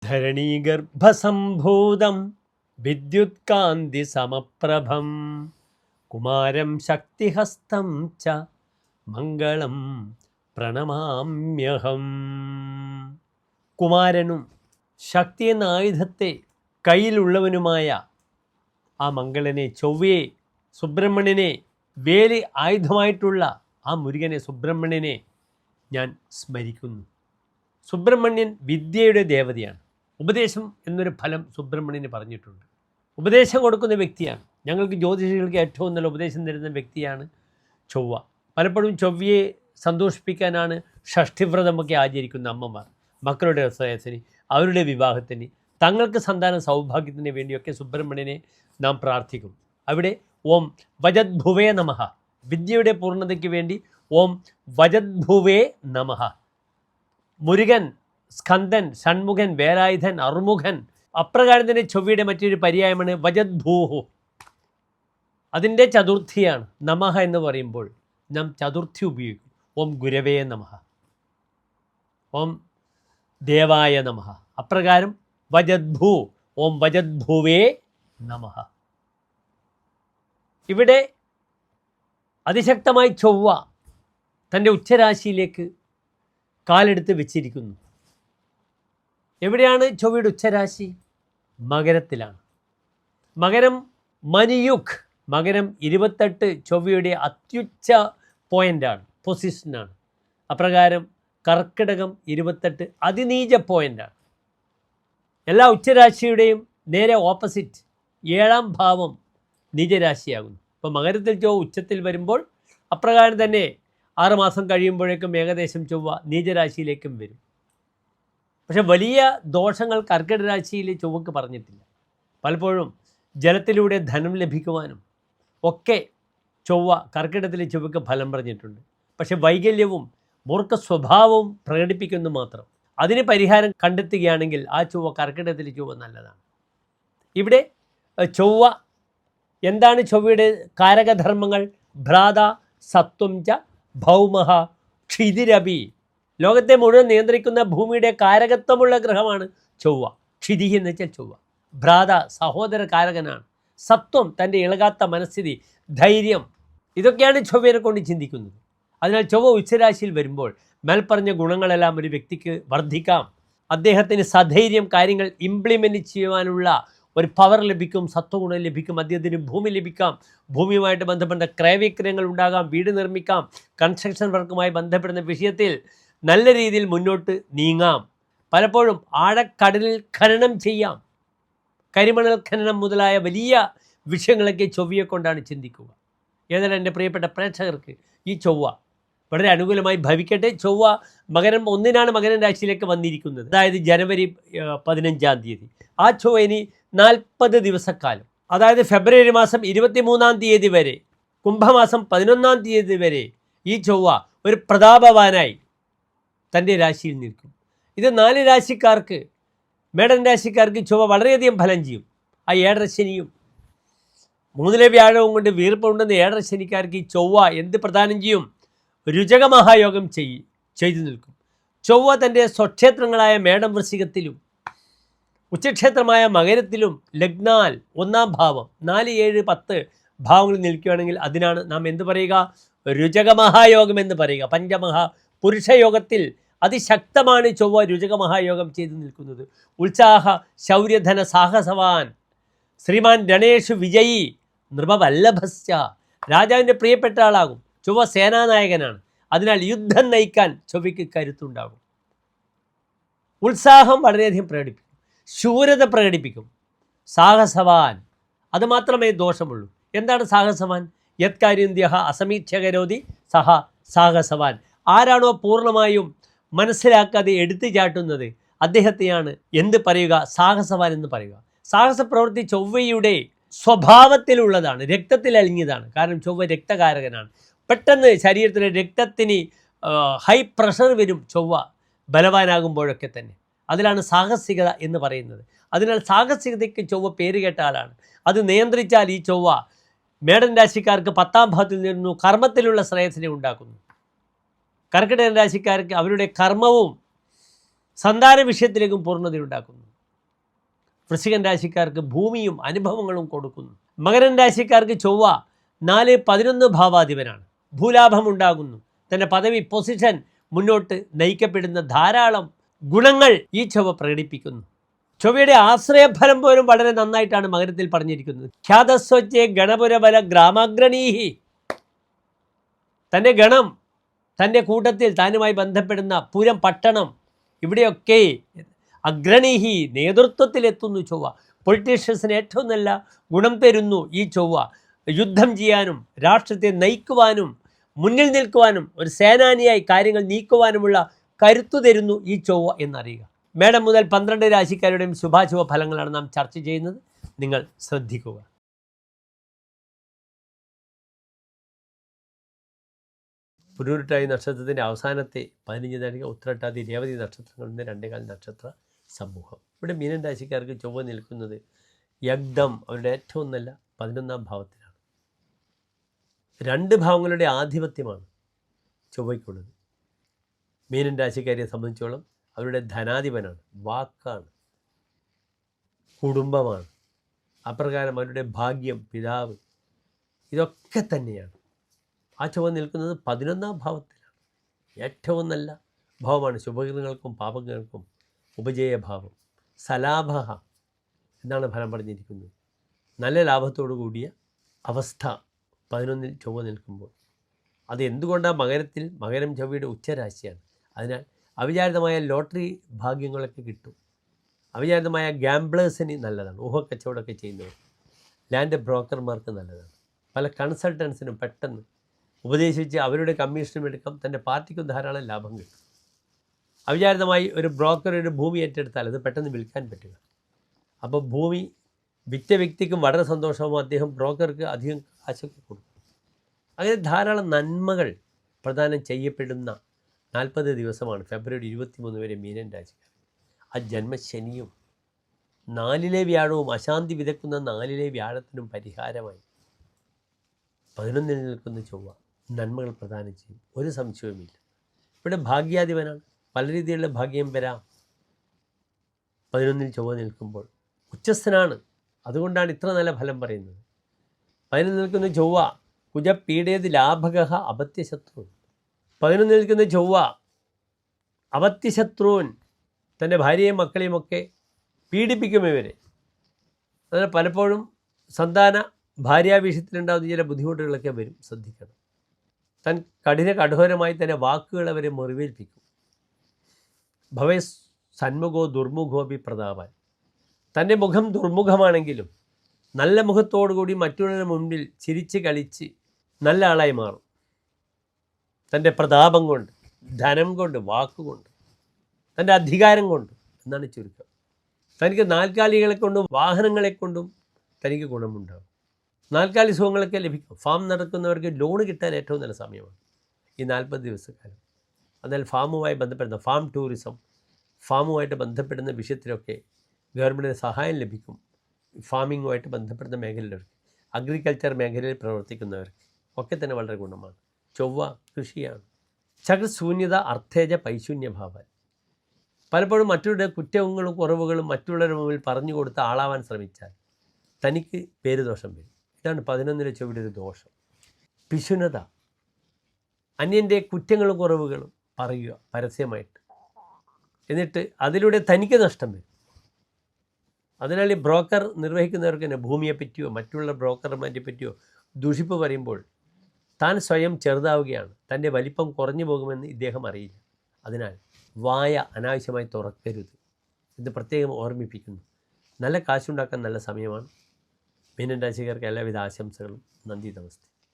ധരണീഗർഭസംഭൂതം വിദ്യുത്കാന്തി സമപ്രഭം കുമാരം ശക്തിഹസ്തം ച മംഗളം പ്രണമാമ്യഹം. കുമാരനും ശക്തി എന്ന ആയുധത്തെ കയ്യിലുള്ളവനുമായ ആ മംഗളനെ, ചൊവ്വയെ, സുബ്രഹ്മണ്യനെ, വേലി ആയുധമായിട്ടുള്ള ആ മുരുകനെ, സുബ്രഹ്മണ്യനെ ഞാൻ സ്മരിക്കുന്നു. സുബ്രഹ്മണ്യൻ വിദ്യയുടെ ദേവതയാണ്. ഉപദേശം എന്നൊരു ഫലം സുബ്രഹ്മണ്യന് പറഞ്ഞിട്ടുണ്ട്. ഉപദേശം കൊടുക്കുന്ന വ്യക്തിയാണ്. ഞങ്ങൾക്ക് ജ്യോതിഷികൾക്ക് ഏറ്റവും നല്ല ഉപദേശം തരുന്ന വ്യക്തിയാണ് ചൊവ്വ. പലപ്പോഴും ചൊവ്വയെ സന്തോഷിപ്പിക്കാനാണ് ഷഷ്ഠിവ്രതമൊക്കെ ആചരിക്കുന്ന അമ്മമാർ. മക്കളുടെ ശ്രേയസ്സിന്, അവരുടെ വിവാഹത്തിന്, തങ്ങൾക്ക് സന്താന സൗഭാഗ്യത്തിന് വേണ്ടിയൊക്കെ സുബ്രഹ്മണ്യനെ നാം പ്രാർത്ഥിക്കും. അവിടെ ഓം വജദ്ഭുവേ നമഃ, വിദ്യയുടെ പൂർണ്ണതയ്ക്ക് വേണ്ടി ഓം വജദ്ഭുവേ നമഃ. മുരുകൻ, സ്കന്ദൻ, ഷൺമുഖൻ, വേലായുധൻ, അറുമുഖൻ, അപ്രകാരം തന്നെ ചൊവ്വയുടെ മറ്റൊരു പര്യായമാണ് വജദ്ഭൂഹു. അതിൻ്റെ ചതുർത്ഥിയാണ് നമഃ എന്ന് പറയുമ്പോൾ നാം ചതുർത്ഥി ഉപയോഗിക്കും. ഓം ഗുരവേ നമഃ, ഓം ദേവായ നമഃ. അപ്രകാരം വജദ്ഭൂ, ഓം വജദ്ഭുവേ നമഃ. ഇവിടെ അതിശക്തമായി ചൊവ്വ തൻ്റെ ഉച്ചരാശിയിലേക്ക് കാലെടുത്ത് വെച്ചിരിക്കുന്നു. എവിടെയാണ് ചൊവ്വയുടെ ഉച്ചരാശി? മകരത്തിലാണ്. മകരം മനിയുഗ്, മകരം 28 ചൊവ്വയുടെ അത്യുച്ച പോയിൻ്റാണ്, പൊസിഷനാണ്. അപ്രകാരം കർക്കിടകം 28 അതിനീച പോയിൻ്റാണ്. എല്ലാ ഉച്ചരാശിയുടെയും നേരെ ഓപ്പോസിറ്റ് 7ാം ഭാവം നീചരാശിയാകുന്നു. ഇപ്പോൾ മകരത്തിൽ ചൊവ്വ ഉച്ചത്തിൽ വരുമ്പോൾ അപ്രകാരം തന്നെ 6 മാസം കഴിയുമ്പോഴേക്കും ഏകദേശം ചൊവ്വ നീചരാശിയിലേക്കും വരും. പക്ഷെ വലിയ ദോഷങ്ങൾ കർക്കിടക രാശിയിൽ ചൊവ്വക്ക് പറഞ്ഞിട്ടില്ല. പലപ്പോഴും ജലത്തിലൂടെ ധനം ലഭിക്കുവാനും ഒക്കെ ചൊവ്വ കർക്കിടകത്തിലെ ചൊവ്വക്ക് ഫലം പറഞ്ഞിട്ടുണ്ട്. പക്ഷെ വൈകല്യവും മൂർഖ സ്വഭാവവും പ്രകടിപ്പിക്കുന്നു മാത്രം. അതിന് പരിഹാരം കണ്ടെത്തുകയാണെങ്കിൽ ആ ചൊവ്വ, കർക്കിടകത്തിലെ ചൊവ്വ നല്ലതാണ്. ഇവിടെ ചൊവ്വ എന്താണ്? ചൊവ്വയുടെ കാരകധർമ്മങ്ങൾ ഭ്രാത, സത്വം ച, ഭൗമഹ, ക്ഷിതിരപി. ലോകത്തെ മുഴുവൻ നിയന്ത്രിക്കുന്ന ഭൂമിയുടെ കാരകത്വമുള്ള ഗ്രഹമാണ് ചൊവ്വ. ക്ഷിതി എന്ന് വെച്ചാൽ ചൊവ്വ. ഭ്രാത സഹോദര കാരകനാണ്. സത്വം തൻ്റെ ഇളകാത്ത മനസ്ഥിതി, ധൈര്യം, ഇതൊക്കെയാണ് ചൊവ്വയെ കൊണ്ട് ചിന്തിക്കുന്നത്. അതിനാൽ ചൊവ്വ ഉച്ചരാശിയിൽ വരുമ്പോൾ മേൽപ്പറഞ്ഞ ഗുണങ്ങളെല്ലാം ഒരു വ്യക്തിക്ക് വർദ്ധിക്കാം. അദ്ദേഹത്തിന് സധൈര്യം കാര്യങ്ങൾ ഇംപ്ലിമെൻറ്റ് ചെയ്യുവാനുള്ള ഒരു പവർ ലഭിക്കും, സത്വഗുണം ലഭിക്കും. അദ്ദേഹത്തിന് ഭൂമി ലഭിക്കാം, ഭൂമിയുമായിട്ട് ബന്ധപ്പെട്ട ക്രയവിക്രയങ്ങൾ ഉണ്ടാകാം, വീട് നിർമ്മിക്കാം, കൺസ്ട്രക്ഷൻ വർക്കുമായി ബന്ധപ്പെടുന്ന വിഷയത്തിൽ നല്ല രീതിയിൽ മുന്നോട്ട് നീങ്ങാം. പലപ്പോഴും ആഴക്കടലിൽ ഖനനം ചെയ്യാം. കരിമണൽ ഖനനം മുതലായ വലിയ വിഷയങ്ങളൊക്കെ ചൊവ്വയെ കൊണ്ടാണ് ചിന്തിക്കുക. ഏതായാലും എൻ്റെ പ്രിയപ്പെട്ട പ്രേക്ഷകർക്ക് ഈ ചൊവ്വ വളരെ അനുകൂലമായി ഭവിക്കട്ടെ. ചൊവ്വ മകരം 1-നാണ് മകരം രാശിയിലേക്ക് വന്നിരിക്കുന്നത്, അതായത് ജനുവരി 15-ാം തീയതി. ആ ചൊവ്വ ഇനി 40 ദിവസക്കാലം, അതായത് ഫെബ്രുവരി മാസം 23-ാം തീയതി വരെ, കുംഭമാസം 11-ാം തീയതി വരെ ഈ ചൊവ്വ ഒരു പ്രതാപവാനായി തൻ്റെ രാശിയിൽ നിൽക്കും. ഇത് 4 രാശിക്കാർക്ക്, മേടൻ രാശിക്കാർക്ക് ചൊവ്വ വളരെയധികം ഫലം ചെയ്യും. ആ 7 ശനിയും 3-ലെ വ്യാഴവും കൊണ്ട് വീർപ്പുണ്ടെന്ന് 7 ശനിക്കാർക്ക് ഈ ചൊവ്വ എന്ത് പ്രദാനം ചെയ്യും? രുചക മഹായോഗം ചെയ്തു നിൽക്കും. ചൊവ്വ തൻ്റെ സ്വക്ഷേത്രങ്ങളായ മേടം, വൃശ്ചികത്തിലും ഉച്ചക്ഷേത്രമായ മകരത്തിലും ലഗ്നാൽ 1-ാം ഭാവം 4, 7, 10 ഭാവങ്ങളിൽ നിൽക്കുകയാണെങ്കിൽ അതിനാണ് നാം എന്ത് പറയുക? രുചക മഹായോഗം എന്ന് പറയുക. പഞ്ചമഹാ പുരുഷയോഗത്തിൽ അതിശക്തമാണ് ചൊവ്വ രുചക മഹായോഗം ചെയ്തു നിൽക്കുന്നത്. ഉത്സാഹ ശൗര്യധന സാഹസവാൻ ശ്രീമാൻ രണേഷു വിജയി നൃപവല്ലഭസ്യ. രാജാവിൻ്റെ പ്രിയപ്പെട്ട ആളാകും. ചൊവ്വ സേനാനായകനാണ്. അതിനാൽ യുദ്ധം നയിക്കാൻ ചൊവ്വയ്ക്ക് കരുത്തുണ്ടാകും. ഉത്സാഹം വളരെയധികം പ്രകടിപ്പിക്കും, ശൂരത പ്രകടിപ്പിക്കും. സാഹസവാൻ, അതുമാത്രമേ ദോഷമുള്ളൂ. എന്താണ് സാഹസവാൻ? യത് കാര്യം ദ്യഹ അസമീക്ഷകരോതി സഹ സാഹസവാൻ. ആരാണോ പൂർണ്ണമായും മനസ്സിലാക്കാതെ എടുത്തു ചാട്ടുന്നത് അദ്ദേഹത്തെയാണ് എന്ത് പറയുക? സാഹസവാൻ എന്ന് പറയുക. സാഹസ പ്രവൃത്തി ചൊവ്വയുടെ സ്വഭാവത്തിലുള്ളതാണ്, രക്തത്തിൽ അലിഞ്ഞതാണ്. കാരണം ചൊവ്വ രക്തകാരകനാണ്. പെട്ടെന്ന് ശരീരത്തിലെ രക്തത്തിന് ഹൈ പ്രഷർ വരും ചൊവ്വ ബലവാനാകുമ്പോഴൊക്കെ തന്നെ. അതിലാണ് സാഹസികത എന്ന് പറയുന്നത്. അതിനാൽ സാഹസികതയ്ക്ക് ചൊവ്വ പേര് കേട്ട ആളാണ്. അത് നിയന്ത്രിച്ചാൽ ഈ ചൊവ്വ മേടൻ രാശിക്കാർക്ക് 10-ാം ഭാവത്തിൽ നിന്നു കർമ്മത്തിലുള്ള ശ്രേയസ്സിനെ ഉണ്ടാക്കുന്നു. കർക്കിടക രാശിക്കാർക്ക് അവരുടെ കർമ്മവും സന്താന വിഷയത്തിലേക്കും പൂർണ്ണതയുണ്ടാക്കുന്നു. വൃശ്ചികൻ രാശിക്കാർക്ക് ഭൂമിയും അനുഭവങ്ങളും കൊടുക്കുന്നു. മകരൻ രാശിക്കാർക്ക് ചൊവ്വ 4-11 ഭാവാധിപനാണ്. ഭൂലാഭം ഉണ്ടാകുന്നു. തൻ്റെ പദവി പൊസിഷൻ മുന്നോട്ട് നയിക്കപ്പെടുന്ന ധാരാളം ഗുണങ്ങൾ ഈ ചൊവ്വ പ്രകടിപ്പിക്കുന്നു. ചൊവ്വയുടെ ആശ്രയഫലം പോലും വളരെ നന്നായിട്ടാണ് മകരത്തിൽ പറഞ്ഞിരിക്കുന്നത്. ഖ്യാതസ്വച്ഛേ ഗണപുരബല ഗ്രാമാഗ്രണീഹി. തൻ്റെ ഗണം, തൻ്റെ കൂട്ടത്തിൽ താനുമായി ബന്ധപ്പെടുന്ന പുരം, പട്ടണം, ഇവിടെയൊക്കെ അഗ്രണീഹി നേതൃത്വത്തിലെത്തുന്നു ചൊവ്വ. പൊളിറ്റീഷ്യൻസിന് ഏറ്റവും നല്ല ഗുണം തരുന്നു ഈ ചൊവ്വ. യുദ്ധം ചെയ്യാനും രാഷ്ട്രത്തെ നയിക്കുവാനും മുന്നിൽ നിൽക്കുവാനും ഒരു സേനാനിയായി കാര്യങ്ങൾ നീക്കുവാനുമുള്ള കരുത്തു തരുന്നു ഈ ചൊവ്വ എന്നറിയുക. മേടം മുതൽ 12 രാശിക്കാരുടെയും ശുഭാശുഭ ഫലങ്ങളാണ് നാം ചർച്ച ചെയ്യുന്നത്. നിങ്ങൾ ശ്രദ്ധിക്കുക. പുനരുരുട്ടാതി നക്ഷത്രത്തിൻ്റെ അവസാനത്തെ 15 നാഴിക ഉത്രട്ടാതി രേവതി നക്ഷത്രങ്ങളിൽ നിന്ന് 2 നക്ഷത്ര സമൂഹം. ഇവിടെ മീനൻ രാശിക്കാർക്ക് ചൊവ്വ നിൽക്കുന്നത് യഗ്ധം അവരുടെ ഏറ്റവും നല്ല 11ാം ഭാവത്തിലാണ്. 2 ഭാവങ്ങളുടെ ആധിപത്യമാണ് ചൊവ്വയ്ക്കുള്ളത്. മീനൻ രാശിക്കാരെ സംബന്ധിച്ചോളം അവരുടെ ധനാധിപനാണ്, വാക്കാണ്, കുടുംബമാണ്. അപ്രകാരം അവരുടെ ഭാഗ്യം, പിതാവ്, ഇതൊക്കെ തന്നെയാണ്. ആ ചൊവ്വ നിൽക്കുന്നത് 11ാം ഭാവത്തിലാണ്. ഏറ്റവും നല്ല ഭാവമാണ്. ശുഭകൃതങ്ങൾക്കും പാപങ്ങൾക്കും ഉപജയഭാവം. സലാഭ എന്നാണ് ഫലം പറഞ്ഞിരിക്കുന്നത്. നല്ല ലാഭത്തോടു കൂടിയ അവസ്ഥ 11ൽ ചൊവ്വ നിൽക്കുമ്പോൾ. അത് എന്തുകൊണ്ടാണ് മകരത്തിൽ? മകരം ചൊവ്വയുടെ ഉച്ചരാശിയാണ്. അതിനാൽ അവിചാരിതമായ ലോട്ടറി ഭാഗ്യങ്ങളൊക്കെ കിട്ടും. അവിചാരിതമായ ഗാംബ്ലേഴ്സിന് നല്ലതാണ്. ഊഹക്കച്ചവടമൊക്കെ ചെയ്യുന്നവർ, ലാൻഡ് ബ്രോക്കർമാർക്ക് നല്ലതാണ്. പല കൺസൾട്ടൻസിനും പെട്ടെന്ന് ഉപദേശിച്ച് അവരുടെ കമ്മീഷനും എടുക്കാം. തൻ്റെ പാർട്ടിക്കും ധാരാളം ലാഭം കിട്ടും. അവിചാരിതമായി ഒരു ബ്രോക്കർ ഒരു ഭൂമി ഏറ്റെടുത്താൽ അത് പെട്ടെന്ന് വിൽക്കാൻ പറ്റുക. അപ്പോൾ ഭൂമി വിറ്റ വ്യക്തിക്കും വളരെ സന്തോഷവും അദ്ദേഹം ബ്രോക്കർക്ക് അധികം കാശൊക്കെ കൊടുക്കും. അങ്ങനെ ധാരാളം നന്മകൾ പ്രദാനം ചെയ്യപ്പെടുന്ന 40 ദിവസമാണ് ഫെബ്രുവരി 23 വരെ മീനൻ രാശിക്കാർ. ആ ജന്മശനിയും 4ലെ വ്യാഴവും അശാന്തി വിതക്കുന്ന 4ലെ വ്യാഴത്തിനും പരിഹാരമായി 11ൽ നിൽക്കുന്ന ചൊവ്വ നന്മകൾ പ്രദാനം ചെയ്യും. ഒരു സംശയവുമില്ല. ഇവിടെ ഭാഗ്യാധിപനാണ്. പല രീതിയിലുള്ള ഭാഗ്യം വരാം. 11ൽ ചൊവ്വ നിൽക്കുമ്പോൾ ഉച്ചസ്ഥനാണ്. അതുകൊണ്ടാണ് ഇത്ര നല്ല ഫലം പറയുന്നത്. 11ൽ നിൽക്കുന്ന ചൊവ്വ കുജപീഡേത് ലാഭക അപത്യശത്രു. 11ൽ നിൽക്കുന്ന ചൊവ്വ അപത്യശത്രുവൻ, തൻ്റെ ഭാര്യയും മക്കളെയുമൊക്കെ പീഡിപ്പിക്കും ഇവരെ. അതിനാൽ പലപ്പോഴും സന്താന ഭാര്യാവിഷയത്തിലുണ്ടാകുന്ന ചില ബുദ്ധിമുട്ടുകളൊക്കെ വരും. ശ്രദ്ധിക്കണം. താൻ കഠോരമായി തന്നെ വാക്കുകൾ അവരെ മുറിവേൽപ്പിക്കും. ഭവേ സന്മുഖോ ദുർമുഖോപി പ്രതാപൻ. തൻ്റെ മുഖം ദുർമുഖമാണെങ്കിലും നല്ല മുഖത്തോടുകൂടി മറ്റുള്ളവരുടെ മുൻപിൽ ചിരിച്ച് കളിച്ച് നല്ല ആളായി മാറും. തൻ്റെ പ്രതാപം കൊണ്ട്, ധനം കൊണ്ട്, വാക്കുകൊണ്ട്, തൻ്റെ അധികാരം കൊണ്ട് എന്നാണ് ചുരുക്കം. തനിക്ക് നാൽക്കാലികളെ കൊണ്ടും വാഹനങ്ങളെ കൊണ്ടും തനിക്ക് ഗുണമുണ്ടാകും. നാൽക്കാലി സുഖങ്ങളൊക്കെ ലഭിക്കും. ഫാം നടക്കുന്നവർക്ക് ലോൺ കിട്ടാൻ ഏറ്റവും നല്ല സമയമാണ് ഈ 40 ദിവസക്കാലം. എന്നാൽ ഫാമുമായി ബന്ധപ്പെടുന്ന ഫാം ടൂറിസം, ഫാമുമായിട്ട് ബന്ധപ്പെടുന്ന വിഷയത്തിലൊക്കെ ഗവൺമെൻറ്റിന് സഹായം ലഭിക്കും. ഫാമിങ്ങുമായിട്ട് ബന്ധപ്പെടുന്ന മേഖലയിലവർക്ക്, അഗ്രികൾച്ചർ മേഖലയിൽ പ്രവർത്തിക്കുന്നവർക്ക് ഒക്കെ തന്നെ വളരെ ഗുണമാണ്. ചൊവ്വ കൃഷിയാണ്. ചകശൂന്യത അർത്ഥേജ പൈശൂന്യഭാവൻ. പലപ്പോഴും മറ്റുള്ളവരുടെ കുറ്റങ്ങളും കുറവുകളും മറ്റുള്ളവരുടെ മുമ്പിൽ പറഞ്ഞു കൊടുത്ത് ആളാവാൻ ശ്രമിച്ചാൽ തനിക്ക് പേരുദോഷം വരും. ഇതാണ് 11ലെ ചൊവ്വയുടെ ഒരു ദോഷം. പിശുനത, അന്യൻ്റെ കുറ്റങ്ങളും കുറവുകളും പറയുക പരസ്യമായിട്ട്, എന്നിട്ട് അതിലൂടെ തനിക്ക് നഷ്ടം വരും. അതിനാൽ ഈ ബ്രോക്കർ നിർവഹിക്കുന്നവർക്ക് തന്നെ ഭൂമിയെ പറ്റിയോ മറ്റുള്ള ബ്രോക്കർമാരെ പറ്റിയോ ദൂഷിപ്പ് പറയുമ്പോൾ താൻ സ്വയം ചെറുതാവുകയാണ്. തൻ്റെ വലിപ്പം കുറഞ്ഞു പോകുമെന്ന് ഇദ്ദേഹം അറിയില്ല. അതിനാൽ വായ അനാവശ്യമായി തുറക്കരുത് എന്ന് പ്രത്യേകം ഓർമ്മിപ്പിക്കുന്നു. നല്ല കാശുണ്ടാക്കാൻ നല്ല സമയമാണ്. മീനൻ രാശിക്കാർക്ക് എല്ലാവിധ ആശംസകളും. നന്ദി, നമസ്തേ.